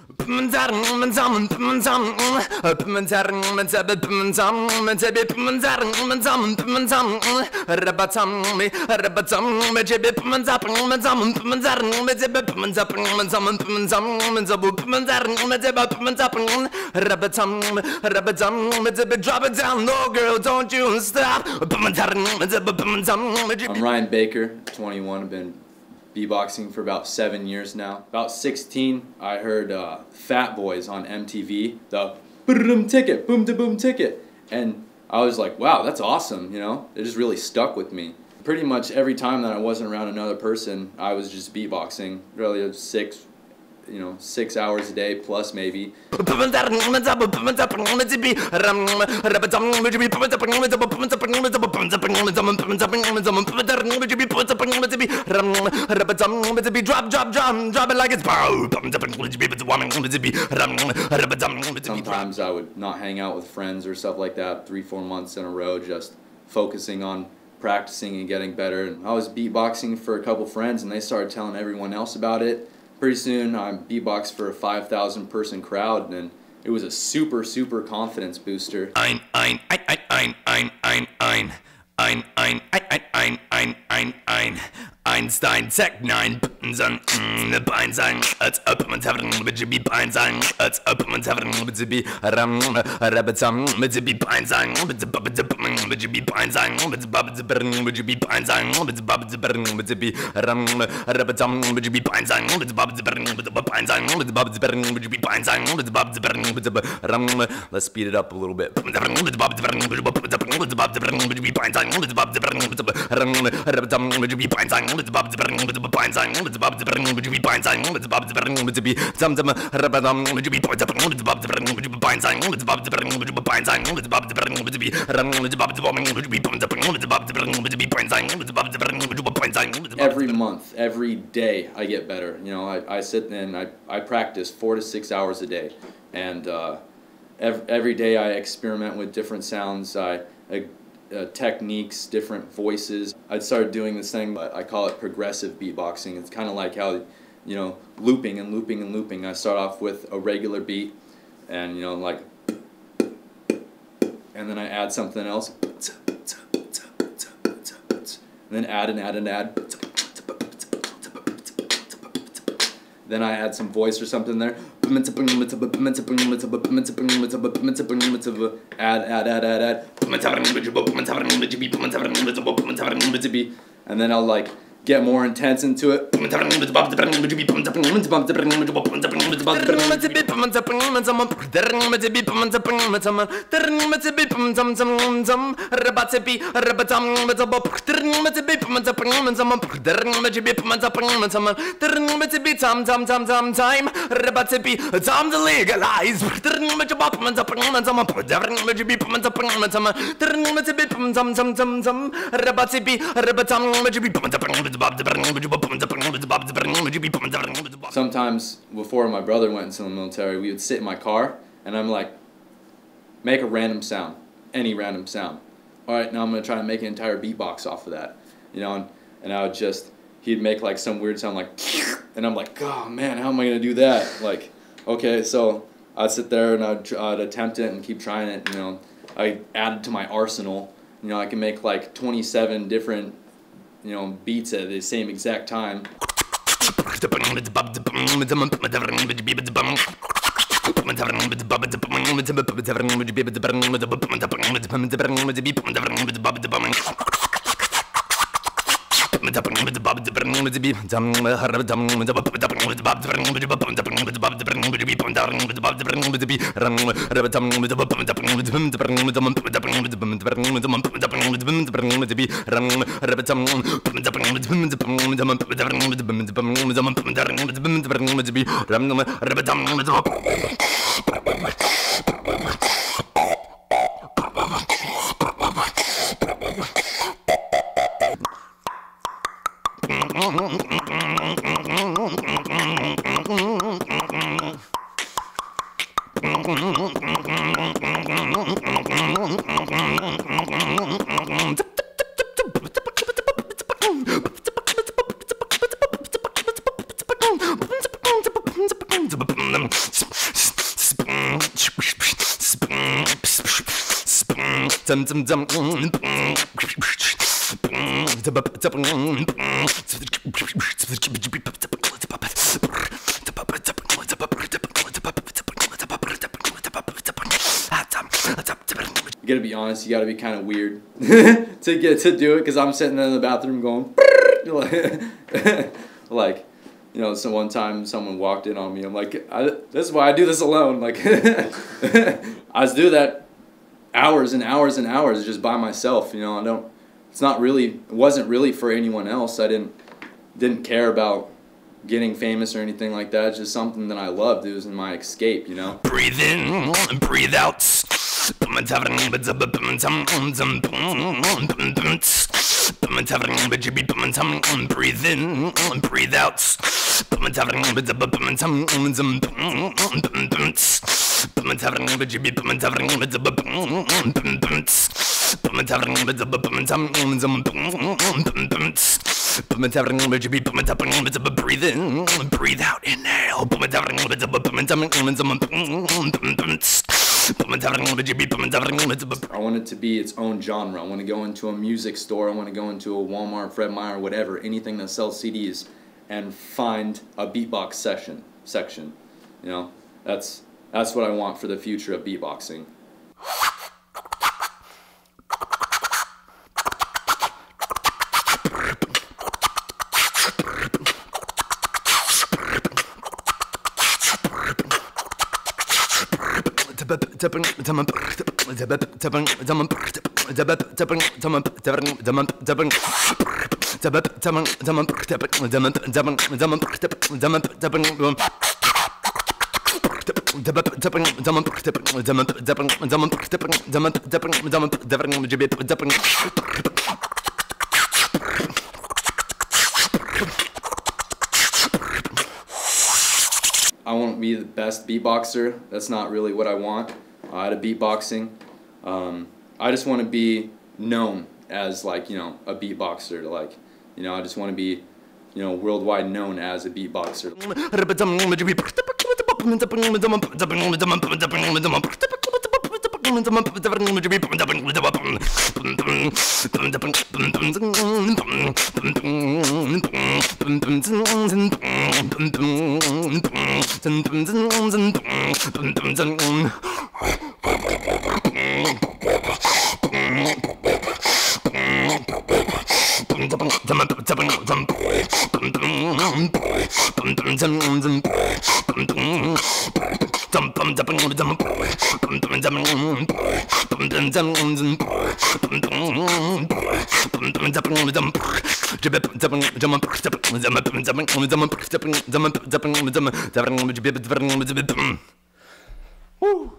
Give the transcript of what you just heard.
Drop it down low, girl, don't you stop. I'm Ryan Baker, 21. I've been beatboxing for about 7 years now. About 16, I heard Fat Boys on MTV, the boom ticket, boom to boom ticket, and I was like, wow, that's awesome, you know? It just really stuck with me. Pretty much every time that I wasn't around another person, I was just beatboxing. Really 6 hours a day plus maybe. Drop it like it's Sometimes I would not hang out with friends or stuff like that 3-4 months in a row, just focusing on practicing and getting better. And I was beatboxing for a couple friends and they started telling everyone else about it. Pretty soon I beatboxed for a 5,000 person crowd and it was a super confidence booster. Einstein, Tech 9, the Pine Sang, it's up and having to be Pine Sang, it's up and having to be Rabatam, with the be Pine Sang, with the Bubba would you be Pine Sang, with the Bubba would you be Pine Sang, with the Bubba would be Rabatam, would you be Pine Sang, with the Bubba with the Pine Sang, with the Bubba would you be Pine Sang, with the Bubba with the let's speed it up a little bit. With the Bubba would you be Pine Sang, with the Bubba with the Rabatam, would you be Pine Sang. With the Bob with the Pine Sang, with the Bob would you be Pine Sang, with the Bob would you be Tum Rabadam, would you be Point up with the Bob would you be Pine Sang, with the Bob would you be Pine Sang, with the Bob would you be with the Bob would you be Point up with the Bob would you be Pine Sang, with the Bob would you be Pine Sang. Every month, every day I get better. You know, I sit and I practice 4 to 6 hours a day, and every day I experiment with different sounds. Techniques, different voices. I started doing this thing, but I call it progressive beatboxing. It's kind of like how, you know, looping and looping and looping. I start off with a regular beat, and you know, like, and then I add something else, and then add and add and add. Then I add some voice or something there. Add. And then I'll like get more intense into it. Time to legalize. Sometimes before my brother went into the military, we would sit in my car and I'm like, make a random sound, any random sound. All right, now I'm gonna try to make an entire beatbox off of that, you know, and I would just, he'd make like some weird sound like, and I'm like, oh man, how am I gonna do that? Like, okay, so I'd sit there and I'd attempt it and keep trying it, you know. I added to my arsenal, you know, I can make like 27 different, you know, beats at the same exact time. You gotta be honest, you gotta be kind of weird to get to do it, because I'm sitting there in the bathroom going like, you know, so one time someone walked in on me. I'm like, this is why I do this alone. Like, I just do that hours and hours and hours just by myself. You know, it wasn't really for anyone else. I didn't care about getting famous or anything like that. It's just something that I loved. It was in my escape, you know. Breathe in, breathe out. Breathe in, breathe out. Breathe in, breathe out, inhale. I want it to be its own genre. I want to go into a music store. I want to go into a Walmart, Fred Meyer, whatever, anything that sells CDs, and find a beatbox section. You know, that's what I want for the future of beatboxing. I won't be the best beatboxer. That's not really what I want out of beatboxing. I just want to be known as, like, you know, a beatboxer. Like, you know, I just want to be, you know, worldwide known as a beatboxer. Woo!